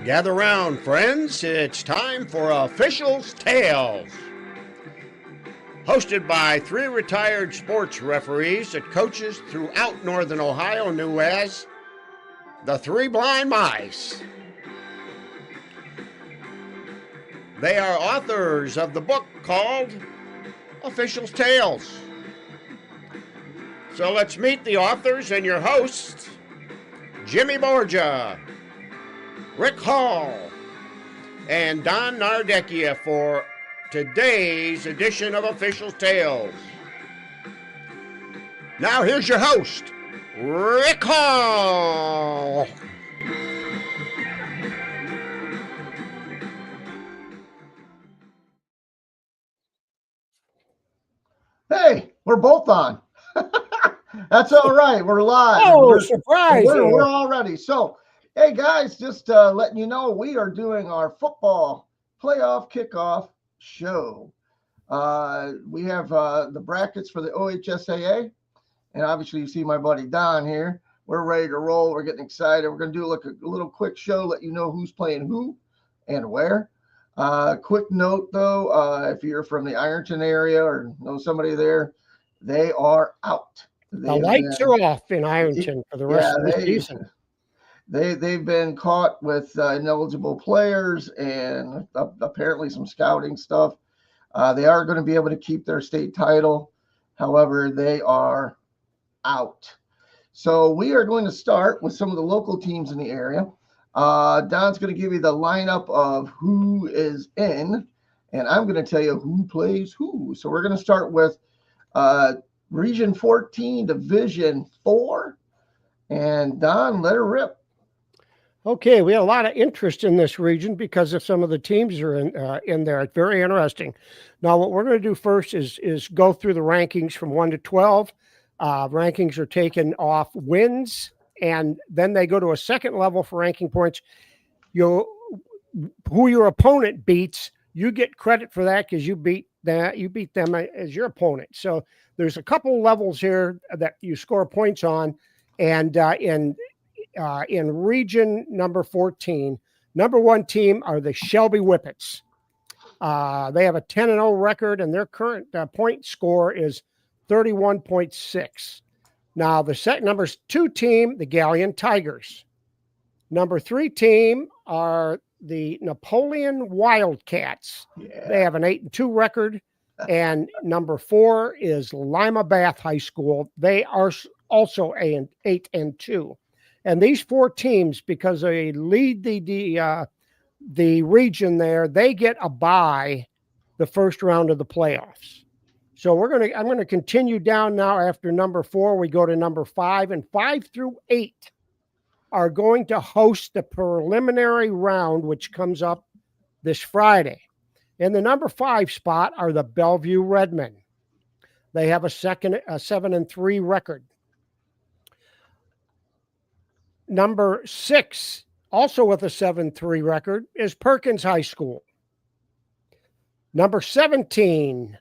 Gather round, friends. It's time for Officials' Tales. Hosted by three retired sports referees that coaches throughout Northern Ohio knew as the Three Blind Mice. They are authors of the book called Officials' Tales. So let's meet the authors and your hosts, Jimmy Borgia, Rick Hall, and Don Nardecchia for today's edition of Officials' Tales. Now here's your host, Rick Hall. Hey, we're both on. That's all right. We're live. Oh, surprise! We're all ready. So, hey guys, just letting you know we are doing our football playoff kickoff show. We have the brackets for the OHSAA, and obviously you see my buddy Don here. We're ready to roll. We're getting excited. We're going to do like a little quick show, let you know who's playing who and where. Quick note though, if you're from the Ironton area or know somebody there, they are out. The lights are off in Ironton for the rest of the season. They've been caught with ineligible players and apparently some scouting stuff. They are going to be able to keep their state title. However, they are out. So we are going to start with some of the local teams in the area. Don's going to give you the lineup of who is in, and I'm going to tell you who plays who. So we're going to start with Region 14, Division 4, and Don, let her rip. Okay, we had a lot of interest in this region because of some of the teams are in there. It's very interesting. Now, what we're going to do first is go through the rankings from 1 to 12. Rankings are taken off wins, and then they go to a second level for ranking points. Who your opponent beats, you get credit for that because you beat them as your opponent. So there's a couple levels here that you score points on, and in region number 14, number one team are the Shelby Whippets. They have a 10-0 record, and their current point score is 31.6. Now, the number two team, the Galleon Tigers. Number three team are the Napoleon Wildcats. Yeah. They have an 8-2 record. And number four is Lima Bath High School. They are also 8-2. And these four teams, because they lead the region there, they get a bye the first round of the playoffs. So I'm going to continue down now. After number 4, we go to number 5, and 5 through 8 are going to host the preliminary round, which comes up this Friday. In the number 5 spot are the Bellevue Redmen. They have a 7-3 record. Number 6, also with a 7-3 record, is Perkins High School. Number 7 team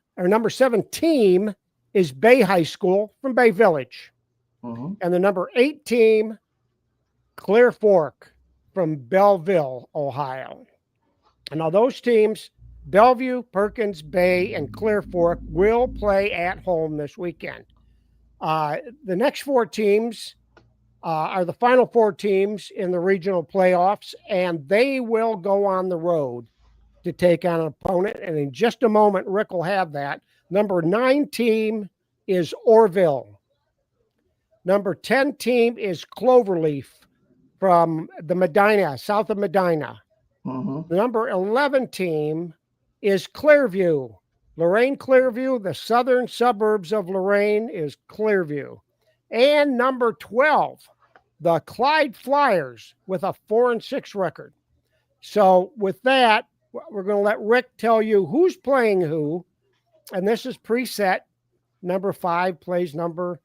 is Bay High School from Bay Village. Mm-hmm. And the number 8 team, Clear Fork from Belleville, Ohio. And now those teams, Bellevue, Perkins, Bay, and Clear Fork, will play at home this weekend. The next 4 teams are the final 4 teams in the regional playoffs, and they will go on the road to take on an opponent. And in just a moment, Rick will have that. Number 9 team is Orville. Number 10 team is Cloverleaf from the Medina, south of Medina. Mm-hmm. The number 11 team is Clearview. Lorain Clearview, the southern suburbs of Lorain, is Clearview. And number 12, the Clyde Flyers with a 4-6 record. So with that, we're going to let Rick tell you who's playing who. And this is preset. Number 5 plays number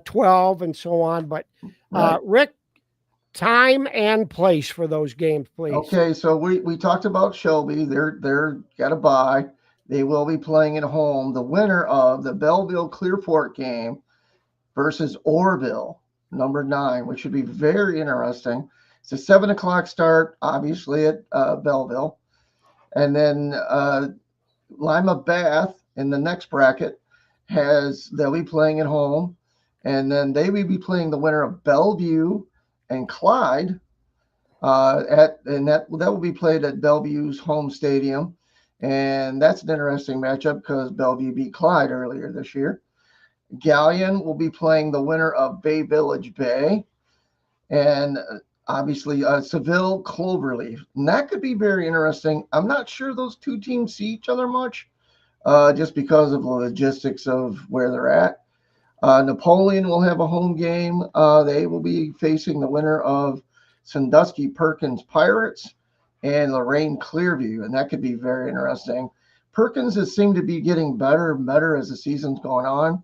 12 and so on. But Rick, time and place for those games, please. Okay, so we talked about Shelby. They're got a bye. They will be playing at home. The winner of the Belleville Clear Fork game versus Orville, number 9, which should be very interesting. It's a 7 o'clock start, obviously at Belleville, and then Lima Bath in the next bracket they'll be playing at home, and then they will be playing the winner of Bellevue and Clyde. That will be played at Bellevue's home stadium, and that's an interesting matchup because Bellevue beat Clyde earlier this year. Galleon will be playing the winner of Bay Village Bay, and obviously Seville Cloverleaf. And that could be very interesting. I'm not sure those two teams see each other much, just because of the logistics of where they're at. Napoleon will have a home game. They will be facing the winner of Sandusky Perkins Pirates and Lorraine Clearview, and that could be very interesting. Perkins has seemed to be getting better and better as the season's going on.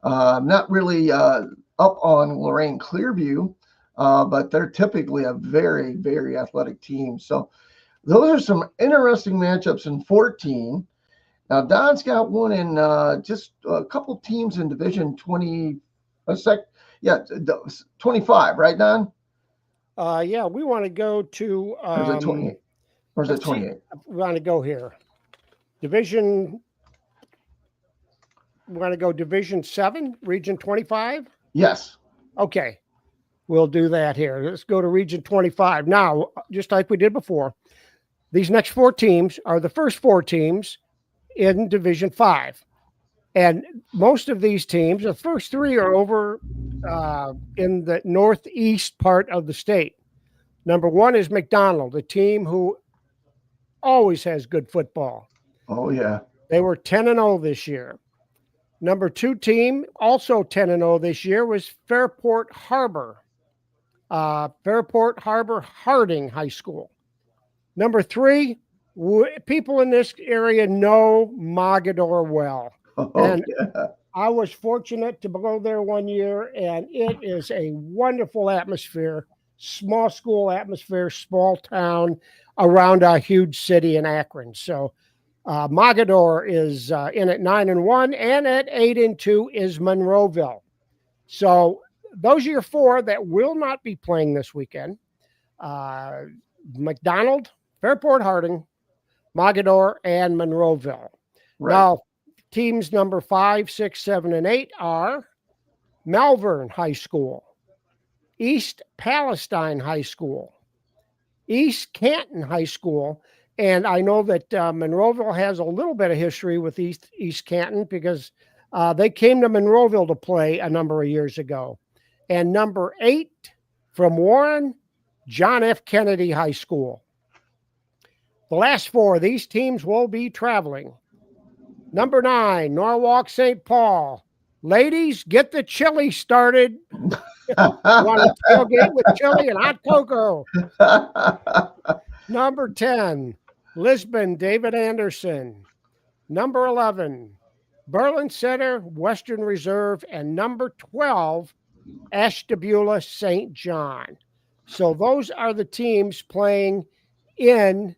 I'm not really up on Lorraine Clearview, but they're typically a very, very athletic team. So those are some interesting matchups in 14. Now, Don's got one in just a couple teams in Division 25, right, Don? Yeah, we want to go to. Or is it 28? Or is it 28? We want to go here. Division. We want to go Division 7, Region 25? Yes. Okay. We'll do that here. Let's go to Region 25. Now, just like we did before, these next 4 teams are the first 4 teams in Division 5. And most of these teams, the first 3 are over in the northeast part of the state. Number 1 is McDonald, a team who always has good football. Oh, yeah. They were 10-0 this year. Number 2 team, also 10-0 this year, was Fairport Harbor. Fairport Harbor Harding High School. Number 3, people in this area know Mogador well. Oh, and yeah. I was fortunate to go there one year, and it is a wonderful atmosphere, small school atmosphere, small town around a huge city in Akron. So Mogador is in at 9-1, and at 8-2 is Monroeville. So those are your 4 that will not be playing this weekend. McDonald, Fairport Harding, Mogador, and Monroeville. Right. Now, teams number 5, 6, 7, and 8 are Malvern High School, East Palestine High School, East Canton High School, and I know that Monroeville has a little bit of history with East Canton because they came to Monroeville to play a number of years ago. And number 8 from Warren, John F. Kennedy High School. The last 4 of these teams will be traveling. Number 9, Norwalk St. Paul. Ladies, get the chili started. Want to tailgate with chili and hot cocoa. Number 10, Lisbon David Anderson. Number 11, Berlin Center Western Reserve. And number 12, Ashtabula St. John. So those are the teams playing in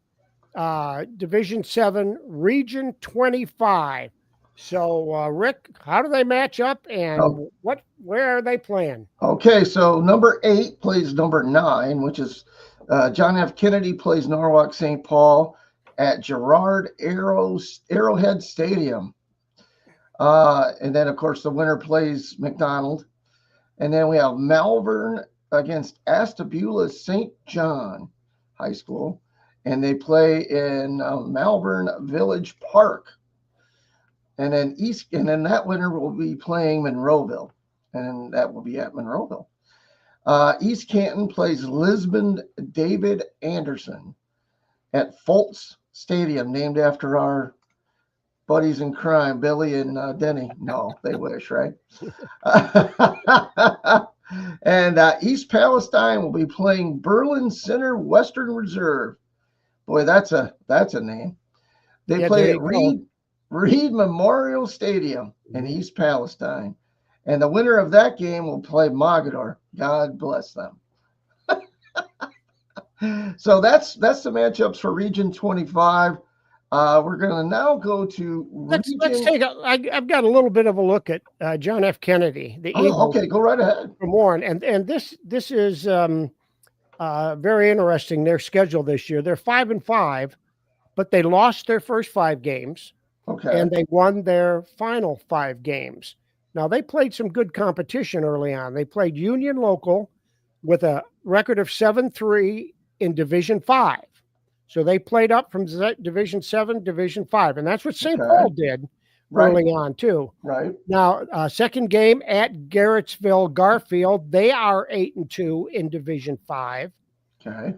Division 7, Region 25. So, Rick, how do they match up, and where are they playing? Okay, so number 8 plays number 9, which is John F. Kennedy plays Norwalk St. Paul at Girard Arrowhead Stadium. And then, of course, the winner plays McDonald. And then we have Malvern against Ashtabula St. John High School. And they play in Malvern Village Park. And then that winner will be playing Monroeville. And that will be at Monroeville. East Canton plays Lisbon David Anderson at Fultz Stadium, named after our buddies in crime, Billy and Denny. No, they wish, right? And East Palestine will be playing Berlin Center Western Reserve. Boy, that's a name. They play at Reed Memorial Stadium in East Palestine. And the winner of that game will play Mogador. God bless them. So that's the matchups for Region 25. We're going to now go to Let's take I've got a little bit of a look at John F. Kennedy, the Eagles. Okay, go right ahead. From Warren, and this is very interesting, their schedule this year. They're 5-5, but they lost their first 5 games. Okay. And they won their final 5 games. Now, they played some good competition early on. They played Union Local with a record of 7-3 in Division 5. So they played up from Division 7, Division 5. And that's what St. Paul did early on, too. Right. Now, second game at Garrettsville Garfield, they are 8-2 in Division 5. Okay.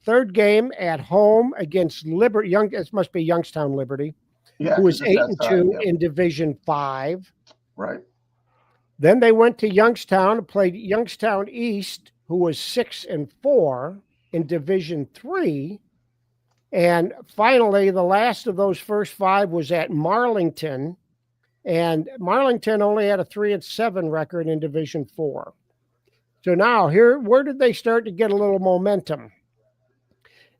Third game at home against Liberty. It must be Youngstown Liberty. Yeah, who was 8-2 yep. in Division 5. Right. Then they went to Youngstown and played Youngstown East, who was 6-4 in Division 3. And finally, the last of those first 5 was at Marlington. And Marlington only had a 3-7 record in Division 4. So now where did they start to get a little momentum?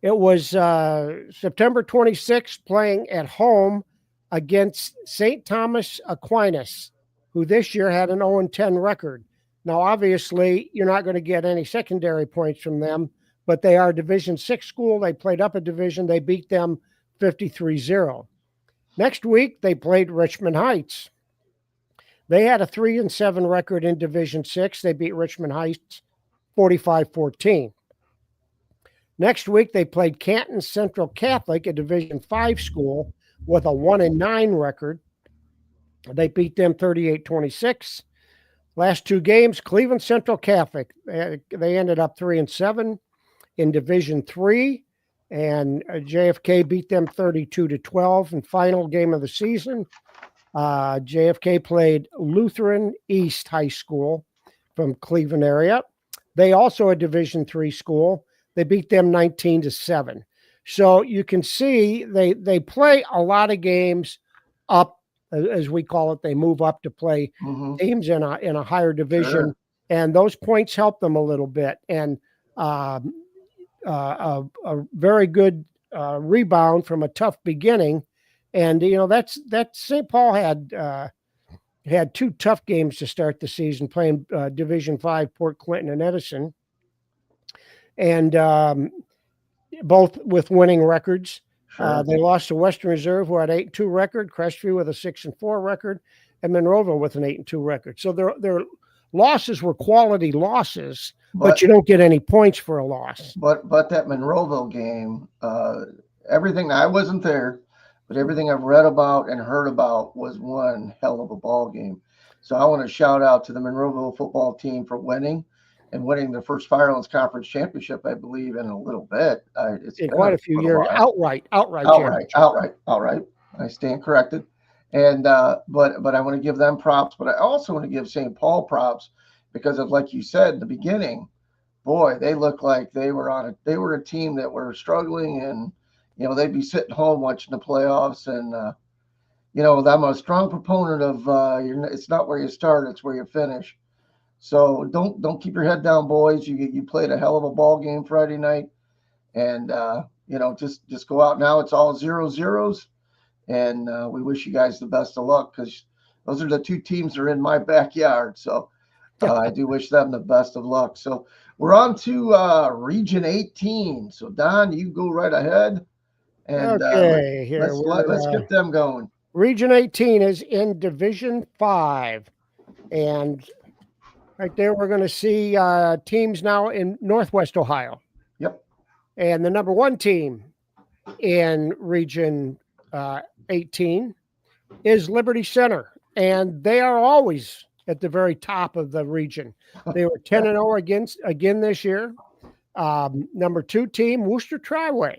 It was September 26th playing at home against St. Thomas Aquinas, who this year had an 0-10 record. Now, obviously, you're not going to get any secondary points from them, but they are Division 6 school. They played up a division. They beat them 53-0. Next week, they played Richmond Heights. They had a 3-7 record in Division 6. They beat Richmond Heights 45-14. Next week, they played Canton Central Catholic, a Division 5 school, with a 1-9 record. They beat them 38-26. Last 2 games, Cleveland Central Catholic, they ended up 3-7 in Division 3, and JFK beat them 32-12. And final game of the season, JFK played Lutheran East High School from Cleveland area. They also a Division 3 school. They beat them 19-7. So you can see they play a lot of games up, as we call it. They move up to play teams in a higher division, and those points help them a little bit. And a very good rebound from a tough beginning. And that's St. Paul had 2 tough games to start the season, playing Division 5 Port Clinton and Edison. And both with winning records. They lost to Western Reserve, who had an 8-2 record, Crestview with a 6-4 record, and Monroeville with an 8-2 record. So their losses were quality losses, but you don't get any points for a loss. But that Monroeville game, everything, I wasn't there, but everything I've read about and heard about was one hell of a ball game. So I want to shout out to the Monroeville football team for winning the first Firelands Conference Championship, I believe, in a little bit. It's in quite a few years. Outright. I stand corrected. And but I want to give them props, but I also want to give St. Paul props because of, like you said in the beginning, boy, they look like they were a team that were struggling, and they'd be sitting home watching the playoffs. And I'm a strong proponent of it's not where you start, it's where you finish. So don't keep your head down, boys. You played a hell of a ball game Friday night, and just go out now. It's all 0-0s, and we wish you guys the best of luck because those are the 2 teams that are in my backyard. So I do wish them the best of luck. So we're on to Region 18. So Don, you go right ahead, and let's get them going. Region 18 is in Division 5, and right there, we're going to see teams now in Northwest Ohio. Yep. And the number 1 team in Region 18 is Liberty Center. And they are always at the very top of the region. They were 10-0 again this year. Number 2 team, Worcester Triway.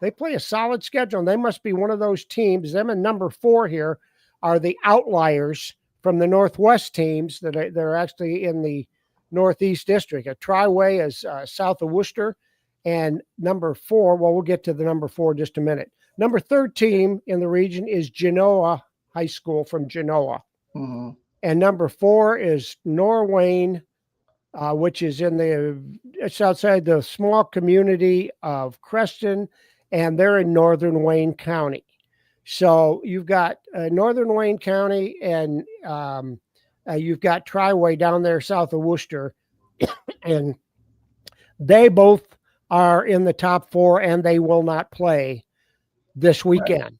They play a solid schedule, and they must be one of those teams. Them and number 4 here are the outliers from the Northwest teams they're actually in the Northeast District. A Triway is south of Worcester, and number 4, well, we'll get to the number 4 in just a minute. Number 13 in the region is Genoa High School from Genoa. Mm-hmm. And number 4 is Norwayne, which is it's outside the small community of Creston, and they're in northern Wayne County. So you've got northern Wayne County, and you've got Triway down there south of Worcester, and They both are in the top 4, and they will not play this weekend. Right.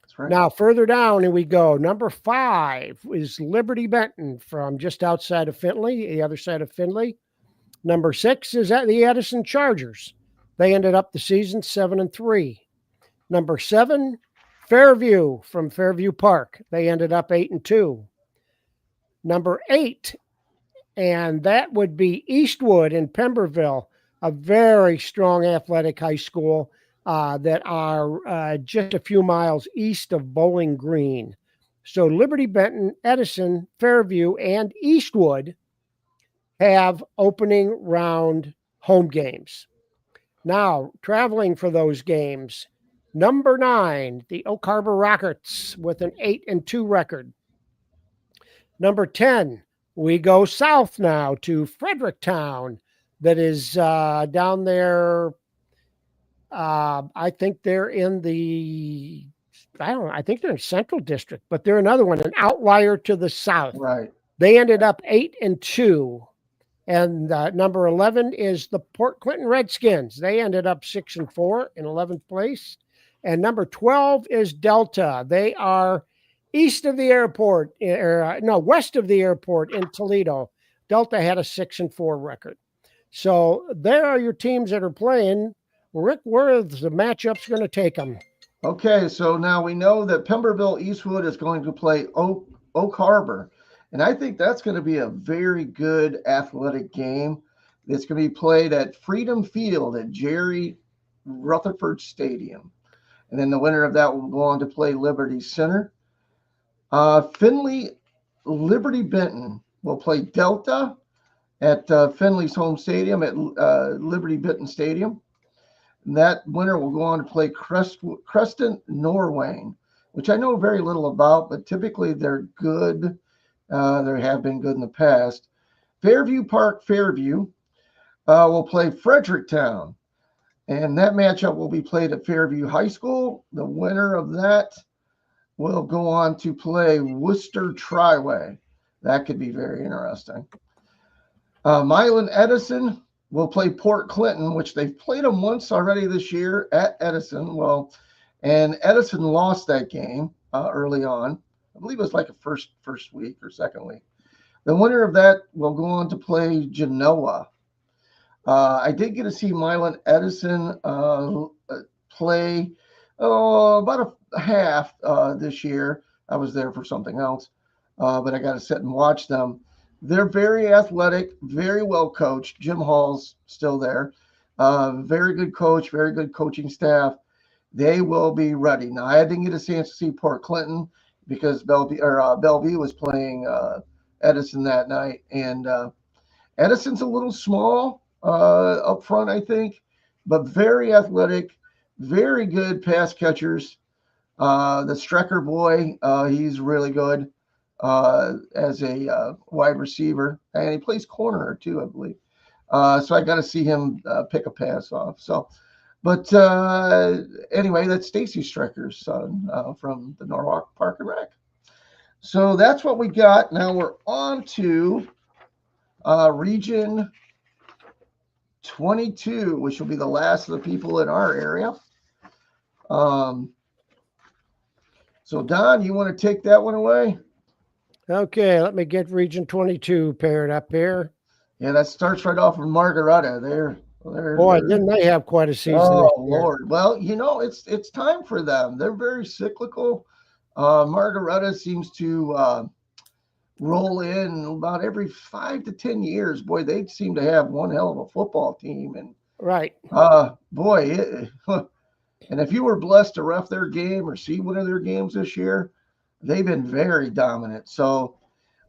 That's right. Now, further down, and we go. Number 5 is Liberty Benton from just outside of Findlay, the other side of Findlay. Number 6 is at the Edison Chargers. They ended up the season 7-3. Number 7, Fairview from Fairview Park. They ended up 8-2. Number 8, and that would be Eastwood in Pemberville, a very strong athletic high school that are just a few miles east of Bowling Green. So Liberty Benton, Edison, Fairview, and Eastwood have opening round home games. Now, traveling for those games, number 9, the Oak Harbor Rockets with an 8-2 record. Number 10, we go south now to Fredericktown. That is down there. I think they're in the, I think they're in Central District, but they're another one, an outlier to the south. Right. They ended up 8-2. And number 11 is the Port Clinton Redskins. They ended up 6-4 in 11th place. And number 12 is Delta. They are east of the airport, west of the airport in Toledo. Delta had a 6-4 record. So there are your teams that are playing. Rick, where is the matchups going to take them? Okay, so now we know that Pemberville Eastwood is going to play Oak Harbor. And I think that's going to be a very good athletic game. It's going to be played at Freedom Field at Jerry Rutherford Stadium. And then the winner of that will go on to play Liberty Center. Findlay Liberty Benton will play Delta at Findlay's home stadium at Liberty Benton Stadium. And that winner will go on to play Creston Norwayne, which I know very little about, but typically they're good. They have been good in the past. Fairview Park Fairview will play Fredericktown, and that matchup will be played at Fairview High School. The winner of that will go on to play Worcester Triway. That could be very interesting. Milan Edison will play Port Clinton, which they've played them once already this year at Edison. And Edison lost that game early on. I believe it was like a first week or second week. The winner of that will go on to play Genoa. I did get to see Milan Edison play about a half this year. I was there for something else, but I got to sit and watch them. They're very athletic, very well coached. Jim Hall's still there. Very good coach, very good coaching staff. They will be ready. Now, I didn't get a chance to see Port Clinton because Bellevue was playing Edison that night. And Edison's a little small up front, I think, but very athletic, very good pass catchers. The Strecker boy, he's really good as a wide receiver, and he plays corner too, I believe. So I got to see him pick a pass off. But anyway, that's Stacy Strecker's son from the Norwalk Park and Rec. So that's what we got. Now we're on to Region 22, which will be the last of the people in our area. So Don, you want to take that one away? Okay, let me get Region 22 paired up here. Yeah, that starts right off from Margaretta. Boy, didn't they have quite a season? Oh, Lord. Well, it's time for them. They're very cyclical. Margaretta seems to roll in about every 5 to 10 years. Boy, they seem to have one hell of a football team. And right. And if you were blessed to ref their game or see one of their games this year, they've been very dominant. So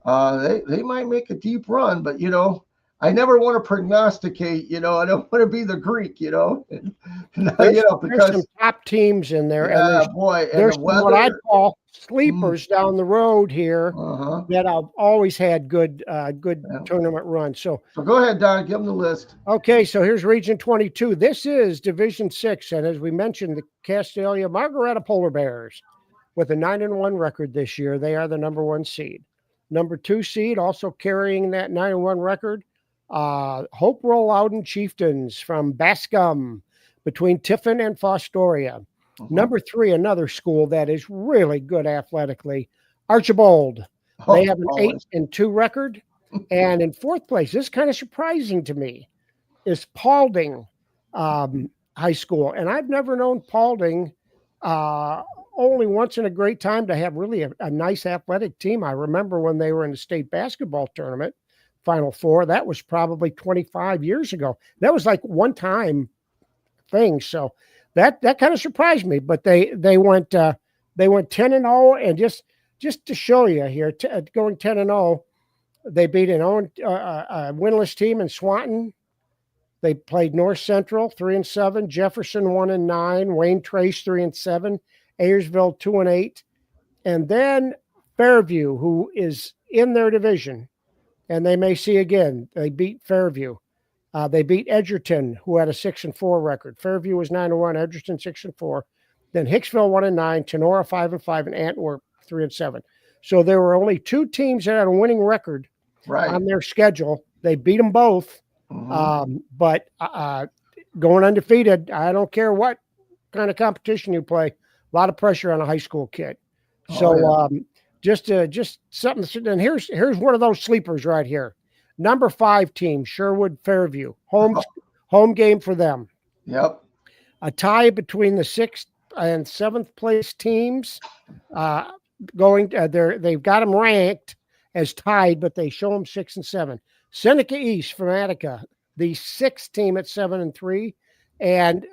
they might make a deep run, but I never want to prognosticate. I don't want to be the Greek. There's some top teams in there. Yeah, and there's what I call sleepers down the road here that have always had good tournament runs. So go ahead, Don, give them the list. Okay, so here's Region 22. This is Division 6, and as we mentioned, the Castalia Margaretta Polar Bears with a 9-1 record this year. They are the number 1 seed. Number 2 seed, also carrying that 9-1 record, Hope Rolllouden Chieftains from Bascom between Tiffin and Fostoria. Number 3, another school that is really good athletically, Archibald. They have an Always. 8-2 record. And in 4th place, this is kind of surprising to me, is Paulding High School. And I've never known Paulding only once in a great time to have really a nice athletic team. I remember when they were in the state basketball tournament, Final Four. That was probably 25 years ago. That was like one-time thing. So that kind of surprised me. But they went 10-0, and just to show you here, going 10-0, they beat an winless team in Swanton. They played North Central 3-7, Jefferson 1-9, Wayne Trace 3-7, Ayersville 2-8, and then Fairview, who is in their division, and they may see again. They beat Fairview. They beat Edgerton, who had a 6-4 record. Fairview was 9-1, Edgerton 6-4. Then Hicksville 1-9, Tenora 5-5, and Antwerp 3-7. So there were only 2 teams that had a winning record on their schedule. They beat them both. But going undefeated, I don't care what kind of competition you play, a lot of pressure on a high school kid. So just something. And here's one of those sleepers right here. Number 5 team, Sherwood Fairview, home game for them. Yep. A tie between the 6th and 7th place teams. They've got them ranked as tied, but they show them 6 and 7. Seneca East from Attica, the 6th team at 7-3, and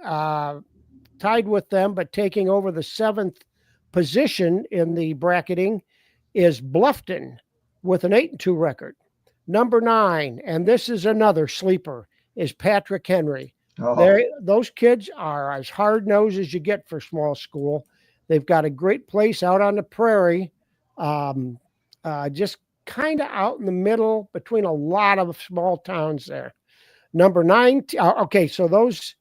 tied with them, but taking over the 7th position in the bracketing is Bluffton with an 8-2 record. Number 9, and this is another sleeper, is Patrick Henry. Those kids are as hard-nosed as you get for small school. They've got a great place out on the prairie, just kind of out in the middle between a lot of small towns there. Number 9, okay, so those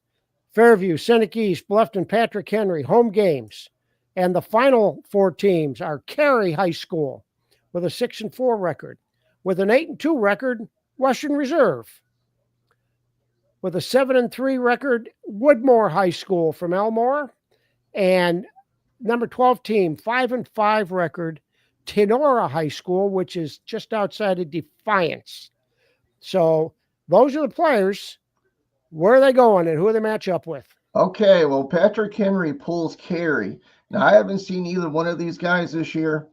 Fairview, Seneca East, Bluffton, Patrick Henry, home games. And the final 4 teams are Cary High School with a 6-4 record. With an 8-2 record, Western Reserve. With a 7-3 record, Woodmore High School from Elmore. And number 12 team, 5-5 record, Tenora High School, which is just outside of Defiance. So those are the players. Where are they going and who do they match up with? Okay, well, Patrick Henry pulls Cary. Now, I haven't seen either one of these guys this year,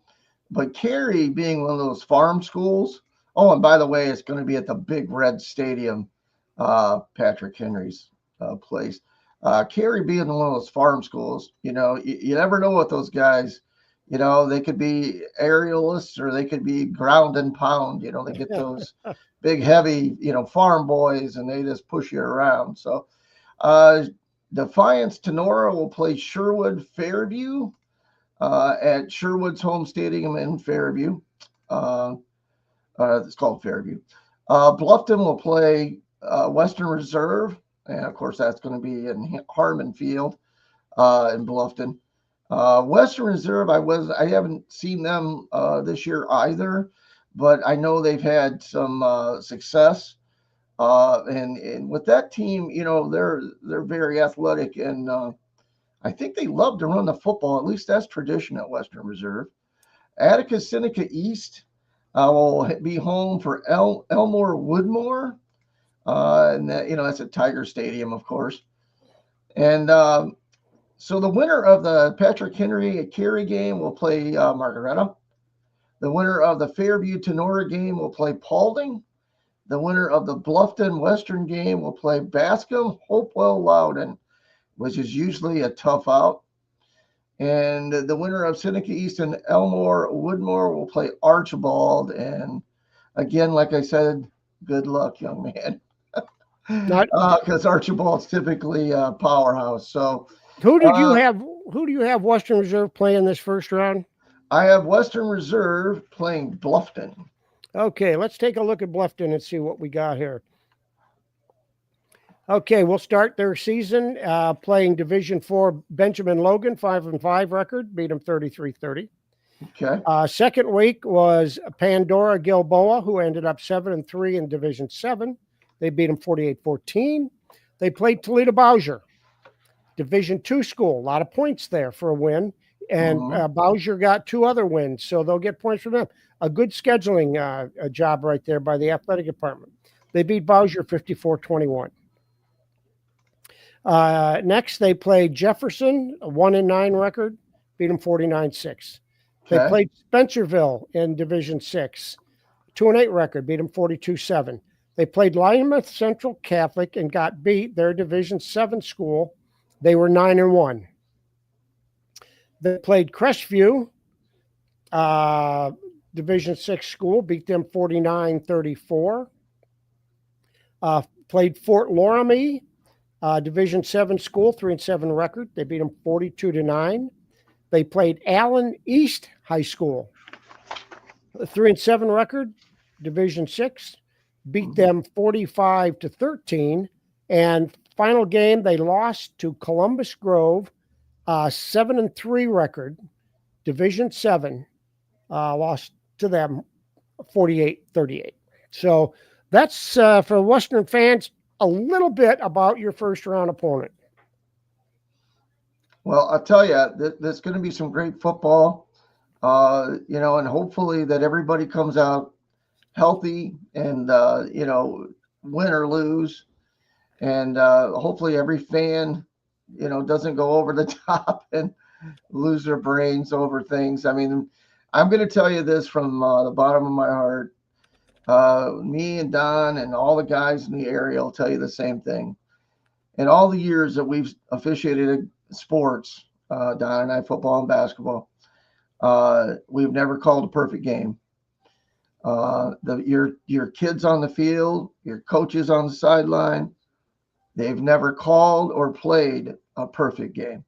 but Cary being one of those farm schools. Oh, and by the way, it's going to be at the Big Red Stadium, Patrick Henry's place. Cary being one of those farm schools, you never know what those guys, they could be aerialists or they could be ground and pound. They get those big, heavy, farm boys, and they just push you around. So Defiance Tenora will play Sherwood Fairview at Sherwood's home stadium in Fairview. It's called Fairview. Bluffton will play Western Reserve, and of course that's going to be in Harmon Field in Bluffton. Western Reserve, I haven't seen them this year either, but I know they've had some success. And with that team, they're very athletic, and I think they love to run the football. At least that's tradition at Western Reserve. Attica Seneca East will be home for Elmore Woodmore, and that, that's at Tiger Stadium, of course. And so the winner of the Patrick Henry Cary game will play Margaretta. The winner of the Fairview Tenora game will play Paulding. The winner of the Bluffton Western game will play Bascom Hopewell Loudon, which is usually a tough out. And the winner of Seneca East and Elmore Woodmore will play Archibald. And again, like I said, good luck, young man. Because Archibald's typically a powerhouse. So who do you have Western Reserve playing this first round? I have Western Reserve playing Bluffton. Okay, let's take a look at Bluffton and see what we got here. Okay, we'll start their season playing Division IV Benjamin Logan, 5-5 record, beat them 33-30. Okay. Second week was Pandora Gilboa, who ended up 7-3 in Division VII, They beat them 48-14. They played Toledo Bowsher, Division II school. A lot of points there for a win. And Bowsher got 2 other wins, so they'll get points from them. A good scheduling job right there by the athletic department. They beat Bowsher 54-21. Next, they played Jefferson, a 1-9 record, beat them 49-6. They played Spencerville in Division 6, 2-8 record, beat them 42-7. They played Lymouth Central Catholic and got beat, their Division 7 school. They were 9-1. They played Crestview, Division 6 school, beat them 49-34. Played Fort Loramie, Division 7 school, 3-7 record. They beat them 42-9. They played Allen East High School, 3-7 record, Division 6. Beat them 45-13. And final game, they lost to Columbus Grove, 7-3 record, Division 7. Lost to them 48-38. So that's for Western fans, a little bit about your first round opponent. Well, I'll tell you, there's going to be some great football, and hopefully that everybody comes out healthy and, win or lose. And hopefully every fan, doesn't go over the top and lose their brains over things. I mean, I'm going to tell you this from the bottom of my heart. Me and Don and all the guys in the area will tell you the same thing. In all the years that we've officiated sports, Don and I, football and basketball, we've never called a perfect game. Your kids on the field, your coaches on the sideline, they've never called or played a perfect game.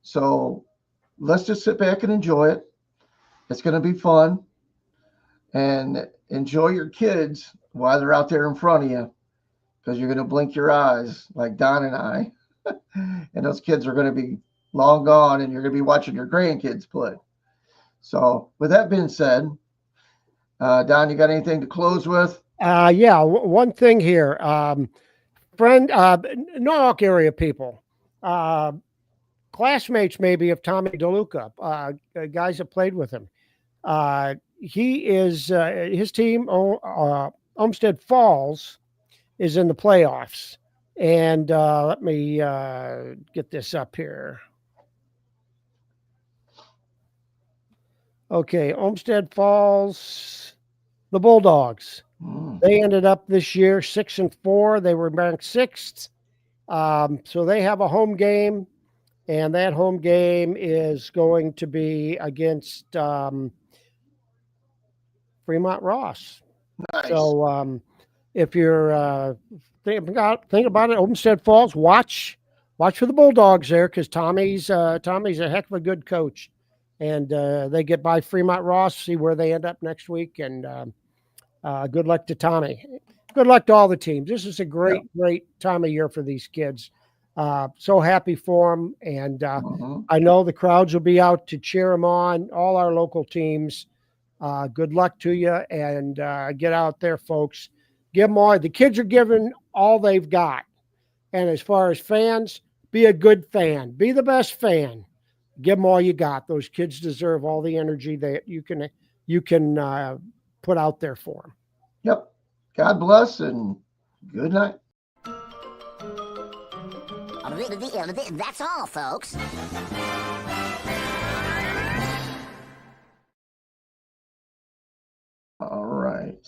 So let's just sit back and enjoy it. It's going to be fun. And enjoy your kids while they're out there in front of you, because you're going to blink your eyes like Don and I. And those kids are going to be long gone, and you're going to be watching your grandkids play. So with that being said, Don, you got anything to close with? Yeah, one thing here. Norwalk area people, classmates maybe of Tommy DeLuca, guys that played with him. He is his team, Olmsted Falls, is in the playoffs. And let me get this up here. Okay, Olmsted Falls, the Bulldogs. They ended up this year 6-4. They were ranked 6th. So they have a home game, and that home game is going to be against Fremont Ross. Nice. So if you're think about it, Olmsted Falls, watch for the Bulldogs there, because Tommy's a heck of a good coach, and they get by Fremont Ross, see where they end up next week, and good luck to Tommy. Good luck to all the teams. This is a great time of year for these kids. So happy for them, and I know the crowds will be out to cheer them on. All our local teams. Good luck to you, and get out there, folks. Give them all. The kids are giving all they've got. And as far as fans, be a good fan. Be the best fan. Give them all you got. Those kids deserve all the energy that you can put out there for them. Yep. God bless and good night. That's all, folks. All right.